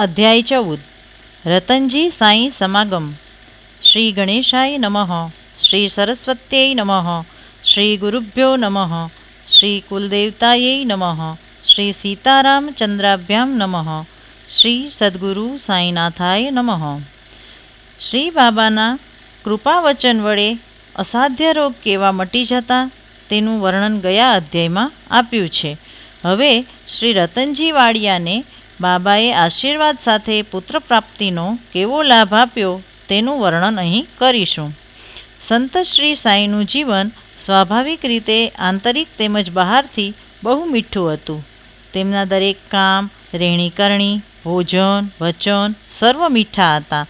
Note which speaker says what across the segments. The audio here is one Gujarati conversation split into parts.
Speaker 1: अध्याय 14 रतनजी साई समागम। श्री गणेशाय नमः, श्री सरस्वत्यै नमः, श्री गुरुभ्यो नमः, श्री कुलदेवतायै नमः, श्री सीतारामचंद्राभ्यां नमः, श्री सद्गुरु साईनाथाय नमः। श्री बाबाना कृपावचन वडे असाध्य रोग केवा मटी जता तेनुं वर्णन गया अध्यायमां आप्युं छे। हवे श्री रतनजी वाडियाने बाबाए आशीर्वाद साथे पुत्र प्राप्तिनो केवो लाभ आप्यो तेनुं वर्णन અહીં કરીશું। સંત શ્રી સાઈનું જીવન સ્વાભાવિક રીતે આંતરિક તેમજ બહારથી બહુ મીઠું હતું। તેમના દરેક કામ, રહેણીકરણી, ભોજન, વચન સર્વ મીઠા હતા।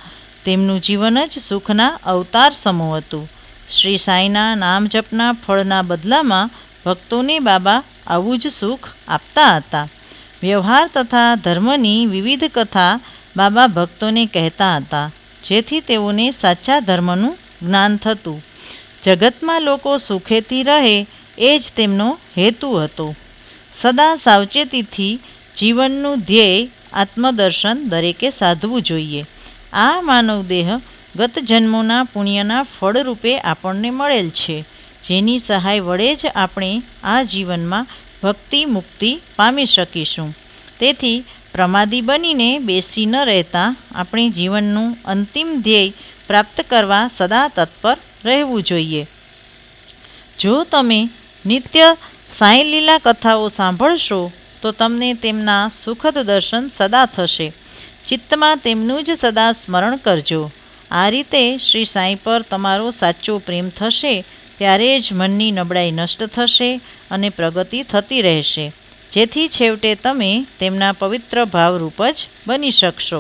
Speaker 1: તેમનું જીવન જ સુખના અવતાર સમૂહ હતું। શ્રી સાઈના નામ જપના ફળના બદલામાં ભક્તોને બાબા આવું જ સુખ આપતા હતા। વ્યવહાર તથા ધર્મની વિવિધ કથા બાબા ભક્તોને કહેતા હતા, જેથી તેઓને સાચા ધર્મનું જ્ઞાન થતું। જગતમાં લોકો સુખેથી રહે એ જ તેમનો હેતુ હતો। સદા સાવચેતીથી જીવનનું ધ્યેય આત્મદર્શન દરેકે સાધવું જોઈએ। આ માનવ દેહ ગત જન્મોના પુણ્યના ફળરૂપે આપણને મળેલ છે, જેની સહાય વડે જ આપણે આ જીવનમાં ભક્તિ મુક્તિ પામી શકીશું। તેથી પ્રમાદી બનીને બેસી ન રહેતા આપણે જીવનનું અંતિમ ધ્યેય પ્રાપ્ત કરવા સદા તત્પર રહેવું જોઈએ। જો તમે નિત્ય સાઈ લીલા કથાઓ સાંભળશો તો તમને તેમના સુખદ દર્શન સદા થશે। ચિત્તમાં તેમનું જ સદા સ્મરણ કરજો। આ રીતે શ્રી સાઈ પર તમારો સાચો પ્રેમ થશે ત્યારે જ મનની નબળાઈ નષ્ટ થશે અને પ્રગતિ થતી રહેશે, જેથી છેવટે તમે તેમના પવિત્ર ભાવરૂપ જ બની શકશો।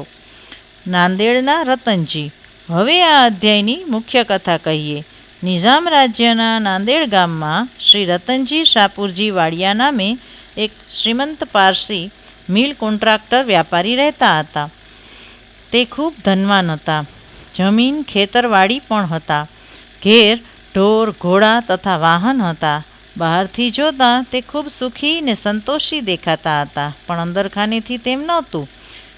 Speaker 1: નાંદેડના રતનજી। હવે આ અધ્યાયની મુખ્ય કથા કહીએ। નિઝામ રાજ્યના નાંદેડ ગામમાં શ્રી રતનજી શાપુરજી વાડિયા નામે એક શ્રીમંત પારસી મિલ કોન્ટ્રાક્ટર વ્યાપારી રહેતા હતા। તે ખૂબ ધનવાન હતા। જમીન ખેતરવાડી પણ હતા। ઘેર ઢોર ઘોડા તથા વાહન હતા। બહારથી જોતા તે ખૂબ સુખી ને સંતોષી દેખાતા હતા, પણ અંદરખાનેથી તેમ નહોતું।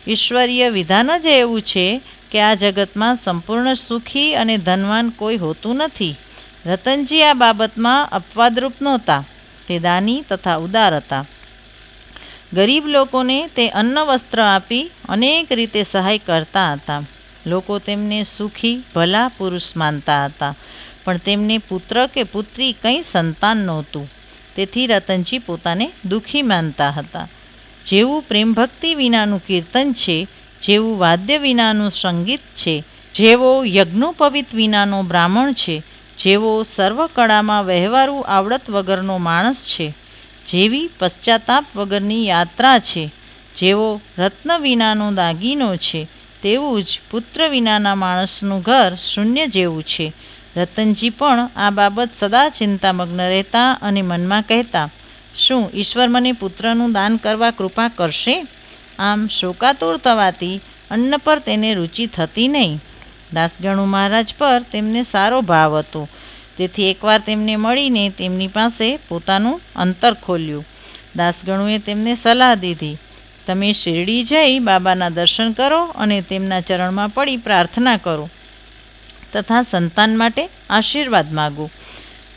Speaker 1: ઈશ્વરીય વિધાન જ એવું છે કે આ જગતમાં સંપૂર્ણ સુખી અને ધનવાન કોઈ હોતું નથી। રતનજી આ બાબતમાં અપવાદરૂપ નહોતા। તે દાની તથા ઉદાર હતા। ગરીબ લોકોને તે અન્ન વસ્ત્ર આપી અનેક રીતે સહાય કરતા હતા। લોકો તેમને સુખી ભલા પુરુષ માનતા હતા, પણ તેમને પુત્ર કે પુત્રી કંઈ સંતાન નહોતું। તેથી રતનજી પોતાને દુઃખી માનતા હતા। જેવું પ્રેમ ભક્તિ વિનાનું કીર્તન છે, જેવું વાદ્ય વિનાનું સંગીત છે, જેવો યજ્ઞોપવિત વિનાનો બ્રાહ્મણ છે, જેવો સર્વ કળામાં વહેવારું આવડત વગરનો માણસ છે, જેવી પશ્ચાતાપ વગરની યાત્રા છે, જેવો રત્ન વિનાનો દાગીનો છે, તેવું જ પુત્ર વિનાના માણસનું ઘર શૂન્ય જેવું છે। રતનજી પણ આ બાબત સદા ચિંતામગ્ન રહેતા અને મનમાં કહેતા, શું ઈશ્વર મને પુત્રનું દાન કરવા કૃપા કરશે? આમ શોકાતુર થવાથી અન્ન પર તેને રુચિ થતી નહીં। દાસગણુ મહારાજ પર તેમને સારો ભાવ હતો, તેથી એકવાર તેમને મળીને તેમની પાસે પોતાનું અંતર ખોલ્યું। દાસગણુએ તેમને સલાહ દીધી, તમે શિરડી જઈ બાબાના દર્શન કરો અને તેમના ચરણમાં પડી પ્રાર્થના કરો તથા સંતાન માટે આશીર્વાદ માગો।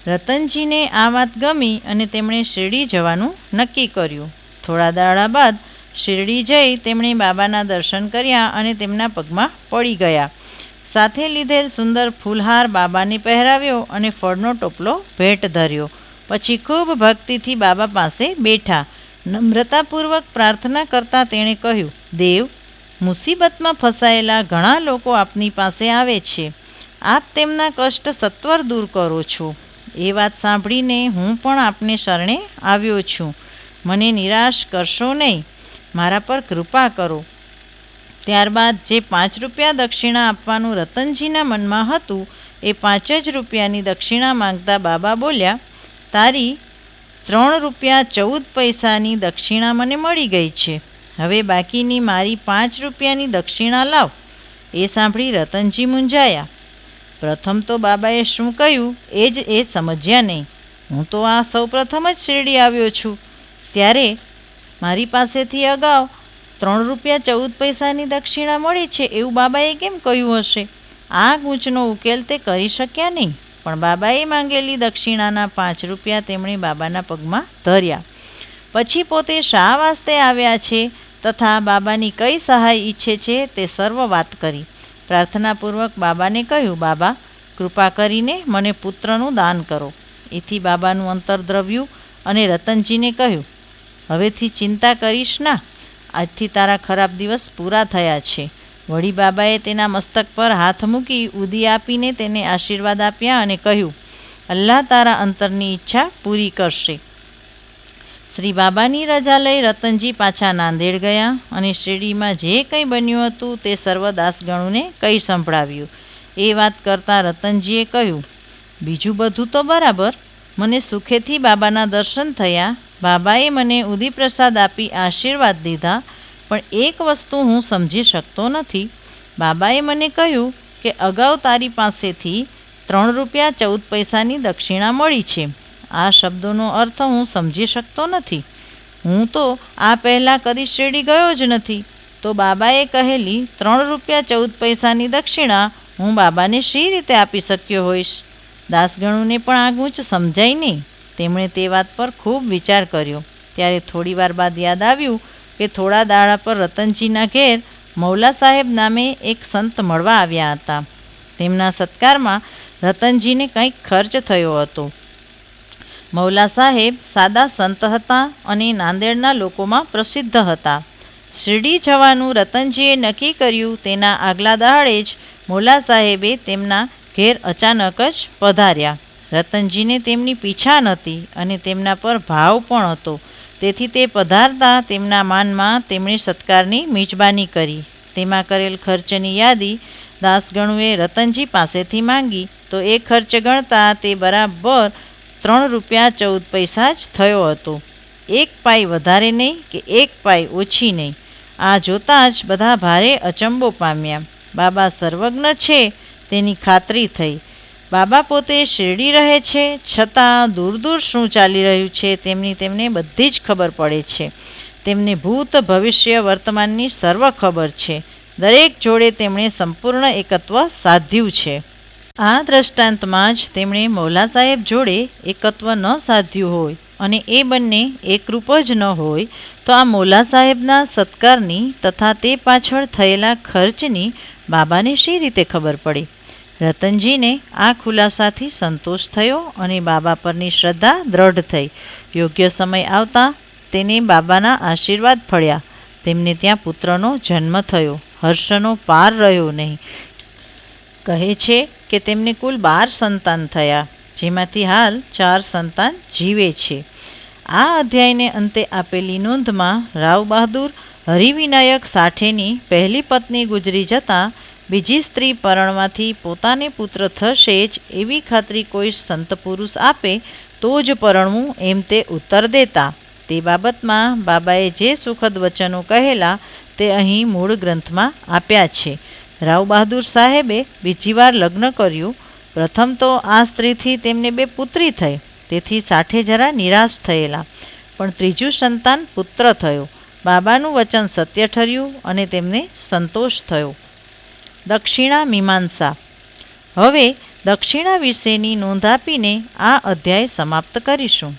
Speaker 1: રતનજીને આ વાત ગમી અને તેમણે શિરડી જવાનું નક્કી કર્યું। થોડા દાડા બાદ શિરડી જઈ તેમણે બાબાના દર્શન કર્યા અને તેમના પગમાં પડી ગયા। સાથે લીધેલ સુંદર ફૂલહાર બાબાને પહેરાવ્યો અને ફળનો ટોપલો ભેટ ધર્યો। પછી ખૂબ ભક્તિથી બાબા પાસે બેઠા। નમ્રતાપૂર્વક પ્રાર્થના કરતાં તેણે કહ્યું, દેવ, મુસીબતમાં ફસાયેલા ઘણા લોકો આપની પાસે આવે છે। આપ તેમના કષ્ટ સત્વર દૂર કરો છો। એ વાત સાંભળીને હું પણ આપને શરણે આવ્યો છું। મને નિરાશ કરશો નહીં, મારા પર કૃપા કરો। ત્યારબાદ જે 5 રૂપિયા દક્ષિણા આપવાનું રતનજીના મનમાં હતું એ 5 જ રૂપિયાની દક્ષિણા માંગતા બાબા બોલ્યા, તારી 3 રૂપિયા 14 પૈસાની દક્ષિણા મને મળી ગઈ છે। હવે બાકીની મારી 5 રૂપિયાની દક્ષિણા લાવ। એ સાંભળી રતનજી મૂંઝાયા। પ્રથમ તો બાબાએ શું કહ્યું એ સમજ્યા નહીં। હું તો આ સૌ પ્રથમ જ શિરડી આવ્યો છું, ત્યારે મારી પાસેથી અગાઉ ₹3.14 દક્ષિણા મળી છે એવું બાબાએ કેમ કહ્યું હશે? આ ગૂંચનો ઉકેલ તે કરી શક્યા નહીં, પણ બાબાએ માંગેલી દક્ષિણાના ₹5 તેમણે બાબાના પગમાં ધર્યા. પછી પોતે શા વાસ્તે આવ્યા છે તથા બાબાની કઈ સહાય ઈચ્છે છે તે સર્વ વાત કરી. પ્રાર્થનાપૂર્વક બાબાને કહ્યું, બાબા, કૃપા કરીને મને પુત્રનું દાન કરો. એથી બાબાનું અંતર દ્રવ્યું અને રતનજીને કહ્યું, હવેથી ચિંતા કરીશ ના, આજથી તારા ખરાબ દિવસ પૂરા થયા છે. વળી બાબાએ તેના મસ્તક પર હાથ મૂકી ઉદી આપીને તેને આશીર્વાદ આપ્યા અને કહ્યું, અલ્લાહ તારા અંતરની ઈચ્છા પૂરી કરશે. શ્રી બાબાની રજા લઈ રતનજી પાછા નાંદેડ ગયા અને શિરડીમાં જે કંઈ બન્યું હતું તે સર્વ દાસગણોને કહી સંભળાવ્યું. એ વાત કરતાં રતનજીએ કહ્યું, બીજું બધું તો બરાબર, મને સુખેથી બાબાના દર્શન થયા, બાબાએ મને ઉદી પ્રસાદ આપી આશીર્વાદ દીધા, પણ એક વસ્તુ હું સમજી શકતો નથી. બાબાએ મને કહ્યું કે અગાઉ તારી પાસેથી ₹3.14 દક્ષિણા મળી છે. આ શબ્દોનો અર્થ હું સમજી શકતો નથી. હું તો આ પહેલાં કદી શિરડી ગયો જ નથી, તો બાબાએ કહેલી ₹3.14 દક્ષિણા હું બાબાને શી રીતે આપી શક્યો હોઈશ? દાસગણોને પણ આ ગૂંચ સમજાય નહીં. તેમણે તે વાત પર ખૂબ વિચાર કર્યો. ત્યારે થોડીવાર બાદ યાદ આવ્યું કે થોડા દાડા પર રતનજીના ઘેર મૌલા સાહેબ નામે એક સંત મળવા આવ્યા હતા. તેમના સત્કારમાં રતનજીને કંઈક ખર્ચ થયો હતો. મૌલા સાહેબ સાદા સંત હતા અને નાંદેડના લોકોમાં પ્રસિદ્ધ હતા. શિરડી જવાનું રતનજીએ નક્કી કર્યું તેના આગલા દહાડે જ મૌલા સાહેબે તેમના ઘેર અચાનક જ પધાર્યા. રતનજીને તેમની પીછા નહોતી અને તેમના પર ભાવ પણ હતો. તેથી તે પધારતા તેમના માનમાં તેમણે સત્કારની મિજબાની કરી. તેમાં કરેલ ખર્ચની યાદી દાસગણુએ રતનજી પાસેથી માંગી, તો એ ખર્ચ ગણતા તે બરાબર ₹3.14 જ થયો હતો. 1 પાઈ વધારે નહીં કે 1 પાઈ ઓછી નહીં. આ જોતાં જ બધા ભારે અચંબો પામ્યા. બાબા સર્વજ્ઞ છે તેની ખાતરી થઈ. બાબા પોતે શિરડી રહે છે, છતાં દૂર દૂર શું ચાલી રહ્યું છે તેમની તેમને બધી જ ખબર પડે છે. તેમને ભૂત ભવિષ્ય વર્તમાનની સર્વ ખબર છે. દરેક જોડે તેમણે સંપૂર્ણ એકત્વ સાધ્યું છે. આ દ્રષ્ટાંતમાં જ તેમણે મૌલા સાહેબ જોડે એકત્વ ન સાધ્યું હોય અને એ બંને એકરૂપ જ ન હોય તો આ મૌલા સાહેબના સત્કારની તથા તે પાછળ થયેલા ખર્ચની બાબાને શી રીતે ખબર પડી? રતનજીને આ ખુલાસાથી સંતોષ થયો અને બાબા પરની શ્રદ્ધા દ્રઢ થઈ. યોગ્ય સમય આવતા તેને બાબાના આશીર્વાદ ફળ્યા. તેમને ત્યાં પુત્રનો જન્મ થયો. હર્ષનો પાર રહ્યો નહીં. કહે છે કે તેમને કુલ 12 સંતાન થયા, જેમાંથી હાલ 4 સંતાન જીવે છે. આ અધ્યાયને અંતે આપેલી નોંધમાં રાવ બહાદુર હરિવિનાયક સાઠેની પહેલી પત્ની ગુજરી જતાં બીજી સ્ત્રી પરણવાથી પોતાને પુત્ર થશે જ એવી ખાતરી કોઈ સંત પુરુષ આપે તો જ પરણવું એમ તે ઉત્તર દેતા. તે બાબતમાં બાબાએ જે સુખદ વચનો કહેલા તે અહીં મૂળ ગ્રંથમાં આપ્યા છે. રાવ બહાદુર સાહેબે બીજી વાર લગ્ન કર્યું. પ્રથમ તો આ સ્ત્રીથી તેમને 2 પુત્રી થઈ, તેથી સાઠે જરા નિરાશ થયેલા, પણ ત્રીજું સંતાન પુત્ર થયો. બાબાનું વચન સત્ય ઠર્યું અને તેમને સંતોષ થયો. દક્ષિણા મીમાંસા. હવે દક્ષિણા વિશેની નોંધ આપીને આ અધ્યાય સમાપ્ત કરીશું.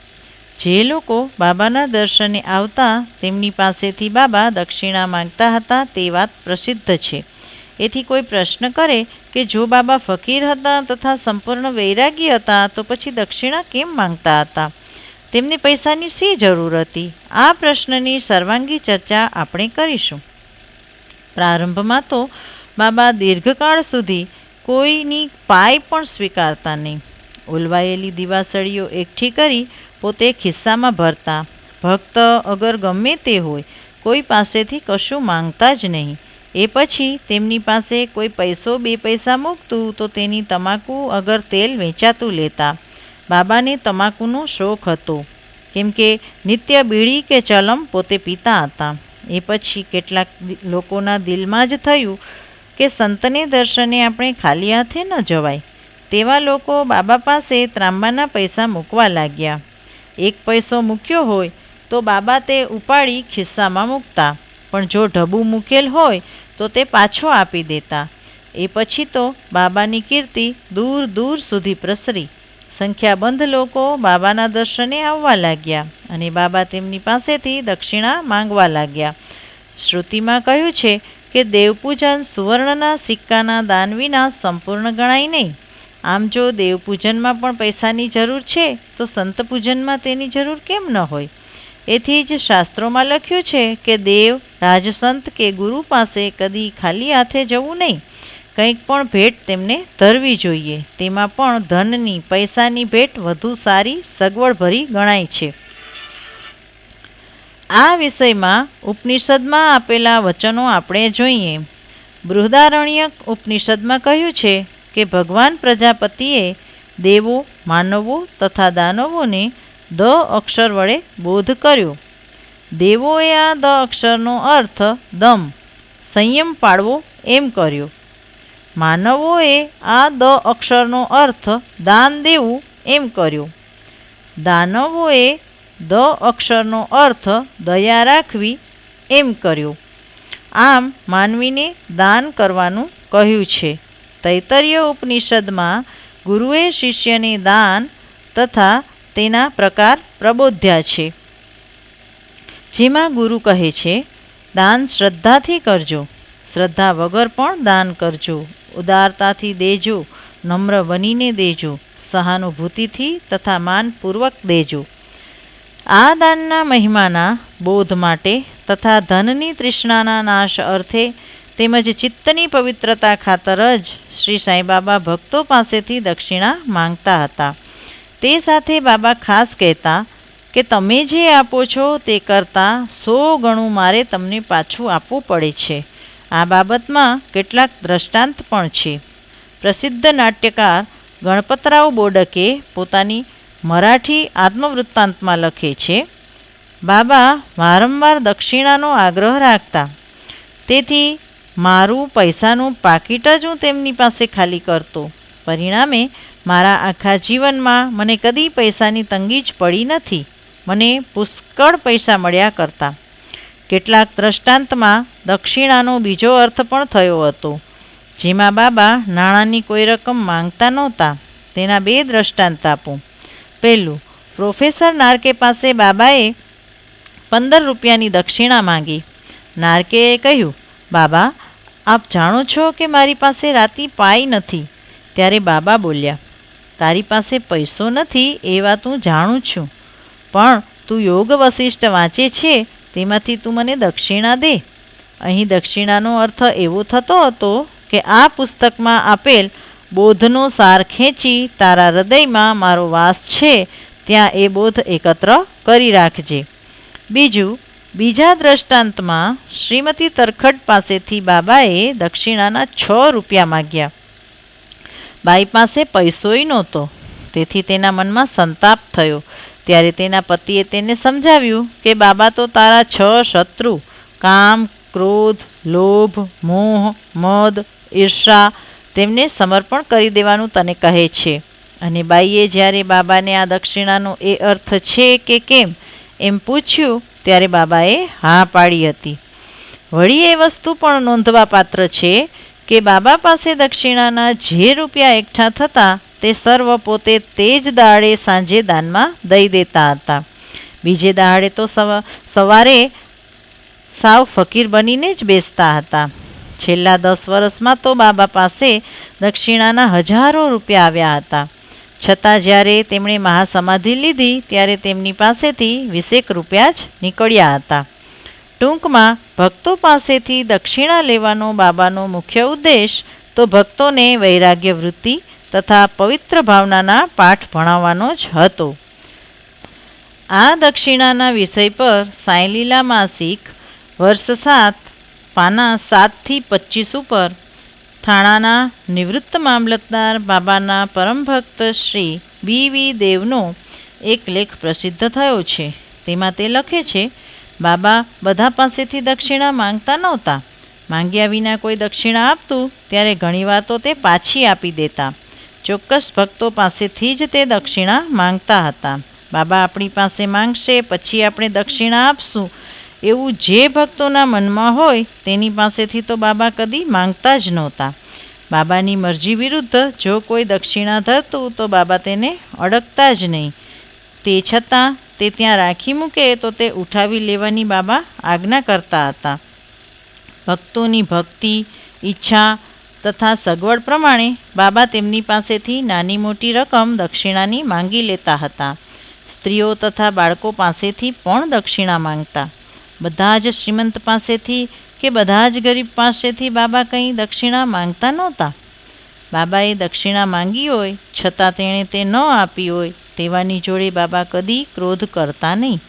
Speaker 1: જે લોકો બાબાના દર્શને આવતા તેમની પાસેથી બાબા દક્ષિણા માંગતા હતા તે વાત પ્રસિદ્ધ છે. એથી કોઈ પ્રશ્ન કરે કે જો બાબા ફકીર હતા તથા સંપૂર્ણ વૈરાગી હતા તો પછી દક્ષિણા કેમ માંગતા હતા? તેમને પૈસાની શી જરૂર હતી? આ પ્રશ્નની સર્વાંગી ચર્ચા આપણે કરીશું. પ્રારંભમાં તો બાબા દીર્ઘકાળ સુધી કોઈની પાય પણ સ્વીકારતા નહીં. ઓલવાયેલી દિવાસળીઓ એકઠી કરી પોતે ખિસ્સામાં ભરતા. ભક્ત અગર ગમે તે હોય કોઈ પાસેથી કશું માંગતા જ નહીં. એ પછી તેમની પાસે કોઈ પૈસો 2 પૈસા મૂકતું તો તેની તમાકુ અગર તેલ વેચાતું લેતા. બાબાને તમાકુનો શોખ હતો, કેમ કે નિત્ય બીડી કે ચલમ પોતે પીતા હતા. એ પછી કેટલાક લોકોના દિલમાં જ થયું કે સંતને દર્શને આપણે ખાલી હાથે ન જવાય. તેવા લોકો બાબા પાસે ત્રાંબાના પૈસા મૂકવા લાગ્યા. 1 પૈસો મૂક્યો હોય તો બાબા તે ઉપાડી ખિસ્સામાં મૂકતા. પણ જો ઢબુ મૂકેલ હોય તો તે પાછો આપી દેતા. એ પછી તો બાબાની કીર્તિ દૂર દૂર સુધી પ્રસરી. સંખ્યાબંધ લોકો બાબાના દર્શને આવવા લાગ્યા અને બાબા તેમની પાસેથી દક્ષિણા માંગવા લાગ્યા. શ્રુતિમાં કહ્યું છે કે દેવપૂજન સુવર્ણના સિક્કાના દાન વિના સંપૂર્ણ ગણાય નહીં. આમ જો દેવપૂજનમાં પણ પૈસાની જરૂર છે તો સંત પૂજનમાં તેની જરૂર કેમ ન હોય? એથી જ શાસ્ત્રોમાં લખ્યું છે કે દેવ, રાજસંત કે ગુરુ પાસે કદી ખાલી હાથે જવું નહીં. કંઈક પણ ભેટ તેમને ધરવી જોઈએ. તેમાં પણ ધનની, પૈસાની ભેટ વધુ સારી, સગવડભરી ગણાય છે. આ વિષયમાં ઉપનિષદમાં આપેલા વચનો આપણે જોઈએ. બૃહદારણ્યક ઉપનિષદમાં કહ્યું છે કે ભગવાન પ્રજાપતિએ દેવો, માનવો તથા દાનવોને દ અક્ષર વડે બોધ કર્યો. દેવોએ આ દ અક્ષરનો અર્થ દમ, સંયમ પાળવો એમ કર્યો. માનવોએ આ દ અક્ષરનો અર્થ દાન દેવું એમ કર્યો. દાનવોએ દ અક્ષરનો અર્થ દયા રાખવી એમ કર્યો. આમ માનવીને દાન કરવાનું કહ્યું છે. તૈત્તરીય ઉપનિષદમાં ગુરુએ શિષ્યને દાન તથા તેના પ્રકાર પ્રબોધ્યા છે. જેમાં ગુરુ કહે છે, દાન શ્રદ્ધાથી કરજો, શ્રદ્ધા વગર પણ દાન કરજો, ઉદારતાથી દેજો, નમ્ર બનીને દેજો, સહાનુભૂતિથી તથા માનપૂર્વક દેજો. આ દાનના મહિમાના બોધ માટે તથા ધનની તૃષ્ણાના નાશ અર્થે તેમજ ચિત્તની પવિત્રતા ખાતર જ શ્રી સાંઈબાબા ભક્તો પાસેથી દક્ષિણા માંગતા હતા. તે સાથે બાબા ખાસ કહેતા કે તમે જે આપો છો તે કરતાં 100 ગણું મારે તમને પાછું આપવું પડે છે. આ બાબતમાં કેટલાક દ્રષ્ટાંત પણ છે. પ્રસિદ્ધ નાટ્યકાર ગણપતરાવ બોડકે પોતાની મરાઠી આત્મવૃત્તાંતમાં લખે છે, બાબા વારંવાર દક્ષિણાનો આગ્રહ રાખતા. તેથી મારું પૈસાનું પાકીટ જ હું તેમની પાસે ખાલી કરતો. પરિણામે મારા આખા જીવનમાં મને કદી પૈસાની તંગી જ પડી નથી. મને પુષ્કળ પૈસા મળ્યા કરતા. કેટલાક દ્રષ્ટાંતમાં દક્ષિણાનો બીજો અર્થ પણ થયો હતો, જેમાં બાબા નાણાંની કોઈ રકમ માંગતા નહોતા. તેના 2 દ્રષ્ટાંત આપું. પહેલું, પ્રોફેસર નાર્કે પાસે બાબાએ 15 રૂપિયાની દક્ષિણા માંગી. નાર્કેએ કહ્યું, બાબા આપ જાણો છો કે મારી પાસે રાતી પાઈ નથી. ત્યારે બાબા બોલ્યા, તારી પાસે પૈસો નથી એ વાત હું જાણું છું, પણ તું યોગ વશિષ્ઠ વાંચે છે તેમાંથી તું મને દક્ષિણા દે. અહીં દક્ષિણાનો અર્થ એવો થતો હતો કે આ પુસ્તકમાં આપેલ બોધનો સાર ખેંચી તારા હૃદયમાં મારો વાસ છે ત્યાં એ બોધ એકત્ર કરી રાખજે. બીજા દ્રષ્ટાંતમાં શ્રીમતી તરખડ પાસેથી બાબાએ દક્ષિણાના 6 રૂપિયા માગ્યા. બાઈ પાસે પૈસોય નહોતો. તેથી તેના મનમાં સંતાપ થયો. ત્યારે તેના પતિએ તેને સમજાવ્યું કે બાબા તો તારા 6 શત્રુ કામ, ક્રોધ, લોભ, મોહ, મદ, ઈર્ષા તેમને સમર્પણ કરી દેવાનું તને કહે છે. અને બાઈએ જ્યારે બાબાને આ દક્ષિણાનો એ અર્થ છે કે કેમ એમ પૂછ્યું ત્યારે બાબાએ હા પાડી હતી. વળી એ વસ્તુ પણ નોંધવા પાત્ર છે કે બાબા પાસે દક્ષિણાના જે રૂપિયા એકઠા થતા તે સર્વ પોતે તે જ દાડે સાંજે દાનમાં દઈ દેતા હતા. બીજે દાડે તો સવારે સાવ ફકીર બનીને જ બેસતા હતા. છેલ્લા 10 વર્ષમાં તો બાબા પાસે દક્ષિણાના હજારો રૂપિયા આવ્યા હતા. છતાં જ્યારે તેમણે મહાસમાધિ લીધી ત્યારે તેમની પાસેથી 20 રૂપિયા જ નીકળ્યા હતા. ટૂંકમાં ભક્તો પાસેથી દક્ષિણા લેવાનો બાબાનો મુખ્ય ઉદ્દેશ તો ભક્તોને વૈરાગ્ય વૃત્તિ તથા પવિત્ર ભાવનાના પાઠ ભણાવવાનો જ હતો. આ દક્ષિણાના વિષય પર સાંઈલીલા માસિક વર્ષ 7 પાના 7 થી 25 ઉપર થાણાના નિવૃત્ત મામલતદાર બાબાના પરમભક્ત શ્રી બી.વી. દેવનો એક લેખ પ્રસિદ્ધ થયો છે. તેમાં તે લખે છે, બાબા બધા પાસેથી દક્ષિણા માંગતા નહોતા. માંગ્યા વિના કોઈ દક્ષિણા આપતું ત્યારે ઘણીવાર તો તે પાછી આપી દેતા. ચોક્કસ ભક્તો પાસેથી જ તે દક્ષિણા માંગતા હતા. બાબા આપણી પાસે માંગશે પછી આપણે દક્ષિણા આપશું એવું જે ભક્તોના મનમાં હોય તેની પાસેથી તો બાબા કદી માંગતા જ નહોતા. બાબાની મરજી વિરુદ્ધ જો કોઈ દક્ષિણા ધરતું તો બાબા તેને અડકતા જ નહીં. તે છતાં તે ત્યાં રાખી મૂકે તો તે ઉઠાવી લેવાની બાબા આજ્ઞા કરતા હતા. ભક્તોની ભક્તિ, ઈચ્છા તથા સગવડ પ્રમાણે બાબા તેમની પાસેથી નાની મોટી રકમ દક્ષિણાની માંગી લેતા હતા. સ્ત્રીઓ તથા બાળકો પાસેથી પણ દક્ષિણા માંગતા. બધા જ શ્રીમંત પાસેથી કે બધા જ ગરીબ પાસેથી બાબા કંઈ દક્ષિણા માંગતા નહોતા. બાબાએ દક્ષિણા માંગી હોય છતાં તેણે તે ન આપી હોય તેવાની જોડે બાબા કદી ક્રોધ કરતા નહીં.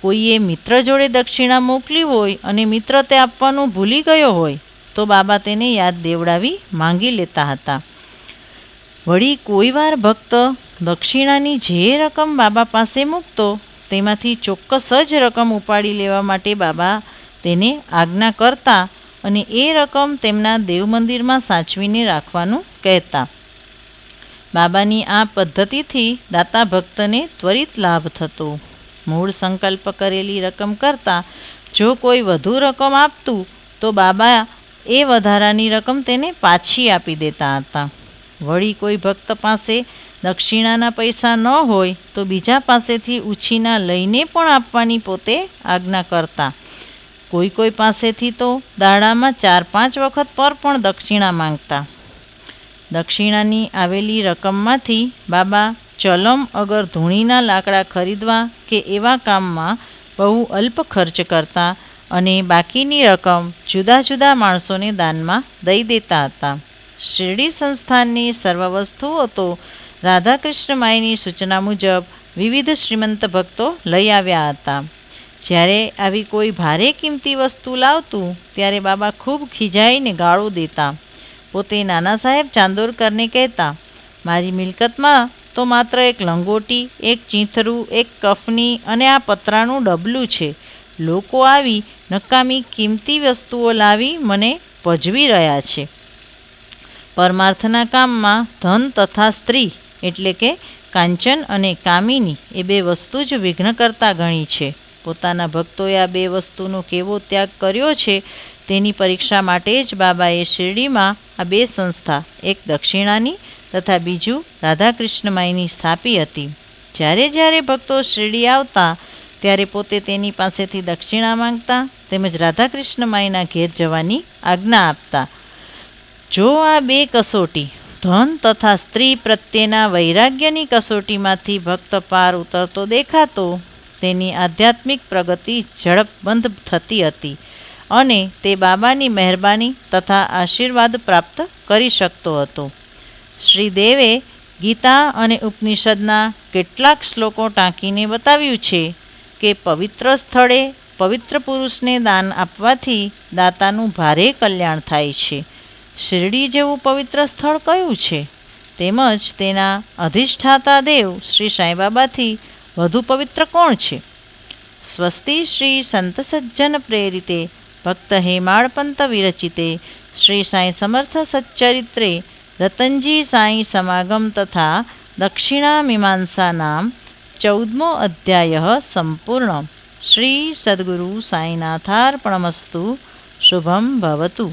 Speaker 1: કોઈએ મિત્ર જોડે દક્ષિણા મોકલી હોય અને મિત્ર તે આપવાનું ભૂલી ગયો હોય તો બાબા તેને યાદ દેવડાવી માંગી લેતા હતા. વળી કોઈ વાર ભક્ત દક્ષિણાની જે રકમ બાબા પાસે મૂકતો તેમાંથી ચોક્કસ જ રકમ ઉપાડી લેવા માટે બાબા તેને આજ્ઞા કરતા અને એ રકમ તેમના દેવ મંદિરમાં સાચવીને રાખવાનું કહેતા. બાબાની આ પદ્ધતિથી દાતા ભક્તને ત્વરિત લાભ થતો. મૂળ સંકલ્પ કરેલી રકમ કરતાં જો કોઈ વધુ રકમ આપતું તો બાબા એ વધારાની રકમ તેને પાછી આપી દેતા હતા. વળી કોઈ ભક્ત પાસે દક્ષિણાના પૈસા ન હોય તો બીજા પાસેથી ઉછીના લઈને પણ આપવાની પોતે આજ્ઞા કરતા. કોઈ પાસેથી તો દાડામાં 4-5 વખત પર પણ દક્ષિણા માંગતા. દક્ષિણાની આવેલી રકમમાંથી બાબા ચલમ અગર ધૂણીના લાકડા ખરીદવા કે એવા કામમાં બહુ અલ્પ ખર્ચ કરતા અને બાકીની રકમ જુદા જુદા માણસોને દાનમાં દઈ દેતા હતા. શિરડી સંસ્થાનની સર્વ વસ્તુઓ તો રાધાકૃષ્ણ માઈની સૂચના મુજબ વિવિધ શ્રીમંત ભક્તો લઈ આવ્યા હતા. જ્યારે આવી કોઈ ભારે કિંમતી વસ્તુ લાવતું ત્યારે બાબા ખૂબ ખીજાઈને ગાળો દેતા. પોતે નાના સાહેબ ચાંદોરકરને કહેતા, મારી મિલકતમાં તો માત્ર એક લંગોટી, એક ચીંથરું, એક કફની અને આ પતરાનું ડબલું છે. લોકો આવી નકામી કિંમતી વસ્તુઓ લાવી મને પજવી રહ્યા છે. પરમાર્થના કામમાં ધન તથા સ્ત્રી એટલે કે કાંચન અને કામિની એ બે વસ્તુ જ વિઘ્નકર્તા ગણી છે. પોતાના ભક્તોએ આ બે વસ્તુનો કેવો ત્યાગ કર્યો છે તેની પરીક્ષા માટે જ બાબાએ શિરડીમાં આ બે સંસ્થા, એક દક્ષિણાની તથા બીજું રાધાકૃષ્ણ માઈની સ્થાપી હતી. જ્યારે ભક્તો શિરડી આવતા ત્યારે પોતે તેની પાસેથી દક્ષિણા માંગતા તેમજ રાધાકૃષ્ણ માઈના ઘેર જવાની આજ્ઞા આપતા. જો આ બે કસોટી ધન તથા સ્ત્રી પ્રત્યેના વૈરાગ્યની કસોટીમાંથી ભક્ત પાર ઉતરતો દેખાતો તેની આધ્યાત્મિક પ્રગતિ ઝડપબંધ થતી હતી અને તે બાબાની મહેરબાની તથા આશીર્વાદ પ્રાપ્ત કરી શકતો હતો. શ્રી દેવે ગીતા અને ઉપનિષદના કેટલાક શ્લોકો ટાંકીને બતાવ્યું છે કે પવિત્ર સ્થળે પવિત્ર પુરુષને દાન આપવાથી દાતાનું ભારે કલ્યાણ થાય છે. શિરડી જેવું પવિત્ર સ્થળ કયું છે? તેમજ તેના અધિષ્ઠાતા દેવ શ્રી સાંઈબાબાથી વધુ પવિત્ર કોણ છે? સ્વસ્તિ શ્રી સંત સજ્જન પ્રેરિતે ભક્ત હેમાળપંત વિરચિતે શ્રી સાંઈ સમર્થ સચ્ચરિત્રે રતનજી સાંઈ સમાગમ તથા દક્ષિણા મીમાંસા નામ 14મો અધ્યાય સંપૂર્ણ. શ્રી સદ્ગુરુ સાંઈનાથાર્પણમસ્તુ. શુભમ ભવતુ.